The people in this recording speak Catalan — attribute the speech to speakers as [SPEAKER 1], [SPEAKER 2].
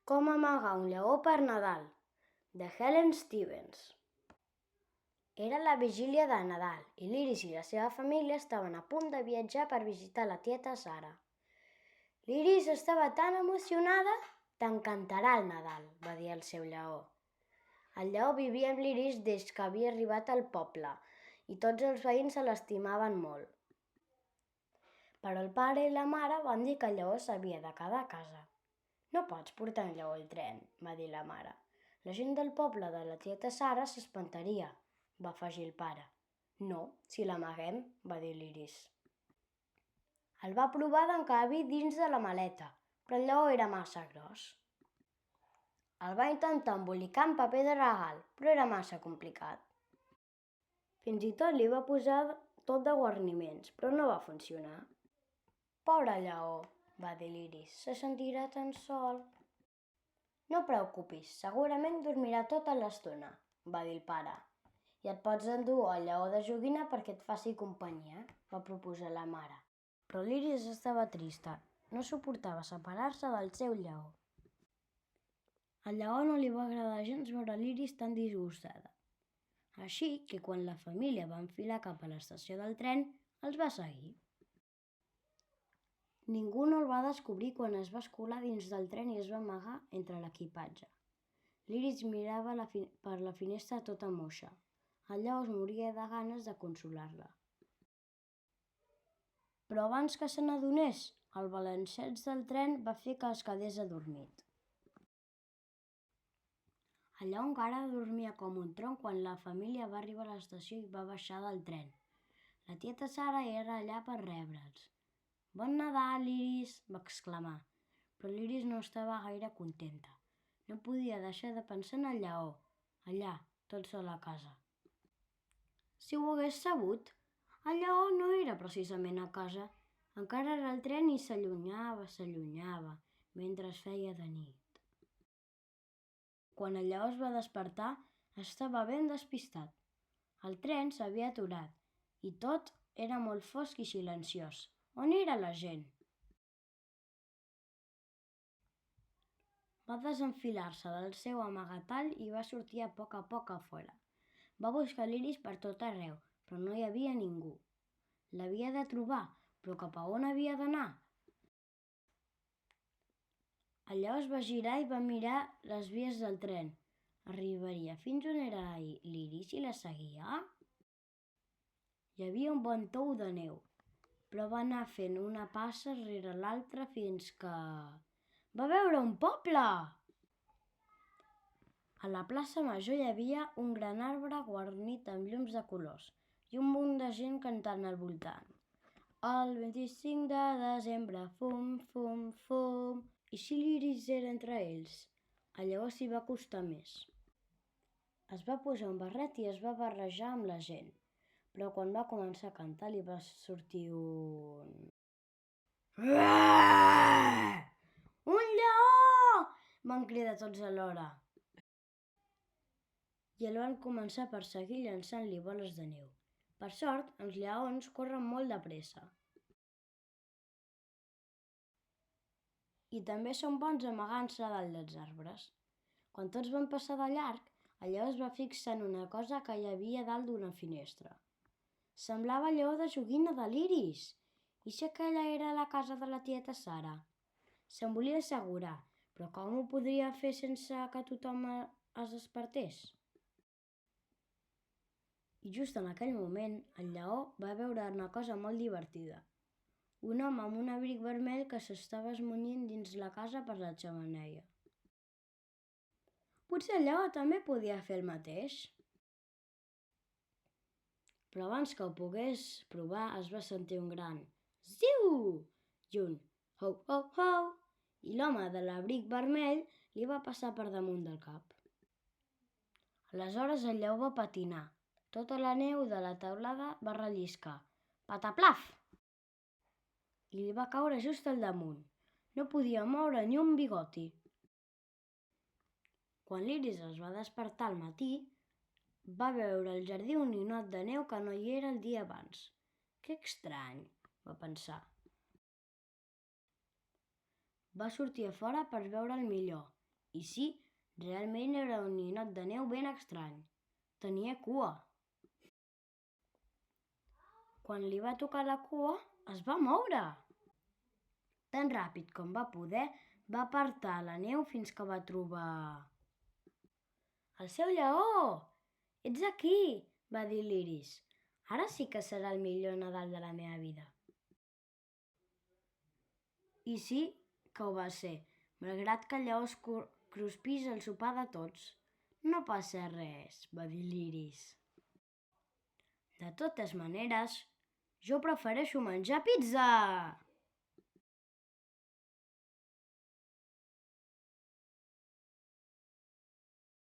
[SPEAKER 1] Com amagar un lleó per Nadal, de Helen Stevens. Era la vigília de Nadal i l'Iris i la seva família estaven a punt de viatjar per visitar la tieta Sara. L'Iris estava tan emocionada. «T'encantarà el Nadal», va dir el seu lleó. El lleó vivia amb l'Iris des que havia arribat al poble i tots els veïns se l'estimaven molt. Però el pare i la mare van dir que el lleó s'havia de quedar a casa. «No pots portar un lleó al tren», va dir la mare. «La gent del poble de la tieta Sara s'espantaria», va afegir el pare. «No, si l'amaguem», va dir l'Iris. El va provar d'encabir dins de la maleta, però el lleó era massa gros. El va intentar embolicar amb paper de regal, però era massa complicat. Fins i tot li va posar tot de guarniments, però no va funcionar. «Pobre lleó», va dir l'Iris, «se sentirà tan sol». «No preocupis, segurament dormirà tota l'estona», va dir el pare. «I et pots endur el lleó de joguina perquè et faci companyia», va proposar la mare. Però l'Iris estava trista, no suportava separar-se del seu lleó. Al lleó no li va agradar gens veure l'Iris tan disgustada. Així que quan la família va enfilar cap a l'estació del tren, els va seguir. Ningú no el va descobrir quan es va escolar dins del tren i es va amagar entre l'equipatge. L'Iris mirava per la finestra tota moixa. El lleó es moria de ganes de consolar-la. Però abans que se n'adonés, el balanceig del tren va fer que es quedés adormit. El lleó encara dormia com un tronc quan la família va arribar a l'estació i va baixar del tren. La tieta Sara era allà per rebre'ls. «Bon Nadal, Iris!», va exclamar, però l'Iris no estava gaire contenta. No podia deixar de pensar en el lleó, allà, tot sol a casa. Si ho hagués sabut, el lleó no era precisament a casa. Encara era al tren i s'allunyava, mentre es feia de nit. Quan el lleó es va despertar, estava ben despistat. El tren s'havia aturat i tot era molt fosc i silenciós. On era la gent? Va desenfilar-se del seu amagatall i va sortir a poc a fora. Va buscar l'Iris per tot arreu, però no hi havia ningú. L'havia de trobar, però cap a on havia d'anar? El lleó es va girar i va mirar les vies del tren. Arribaria fins on era l'Iris i la seguia? Hi havia un bon tou de neu, però va anar fent una passa rere l'altra fins que va veure un poble! A la plaça Major hi havia un gran arbre guarnit amb llums de colors i un munt de gent cantant al voltant. El 25 de desembre, fum, fum, fum. I si l'Iris era entre ells? El lleó s'hi va acostar més. Es va posar un barret i es va barrejar amb la gent, però quan va començar a cantar li va sortir un... «Un lleó!», van cridar tots alhora. I el van començar a perseguir llançant-li boles de neu. Per sort, els lleons corren molt de pressa. I també són bons amagant-se dalt dels arbres. Quan tots van passar de llarg, el lleó es va fixar en una cosa que hi havia dalt d'una finestra. Semblava el lleó de joguina de l'Iris. I si aquella era la casa de la tieta Sara? Se'n volia assegurar, però com ho podria fer sense que tothom es despertés? I just en aquell moment, el lleó va veure una cosa molt divertida. Un home amb un abric vermell que s'estava esmunyint dins la casa per la xemeneia. Potser el lleó també podia fer el mateix. Però abans que ho pogués provar es va sentir un gran «Ziu!» i un «Ho, ho, ho!», i l'home de l'abric vermell li va passar per damunt del cap. Aleshores el lleó va patinar. Tota la neu de la teulada va relliscar. Pataplaf! I li va caure just al damunt. No podia moure ni un bigoti. Quan l'Iris es va despertar al matí, va veure al jardí un ninot de neu que no hi era el dia abans. «Que estrany», va pensar. Va sortir a fora per veure'l millor I sí, realment era un ninot de neu ben estrany. Tenia cua. Quan li va tocar la cua, es va moure. Tan ràpid com va poder, va apartar la neu fins que va trobar... El seu lleó! Ets aquí, va dir l'Iris. Ara sí que serà el millor Nadal de la meva vida. I sí que ho va ser, malgrat que el lleó es cruspís el sopar de tots. No passa res, va dir l'Iris. De totes maneres, jo prefereixo menjar pizza!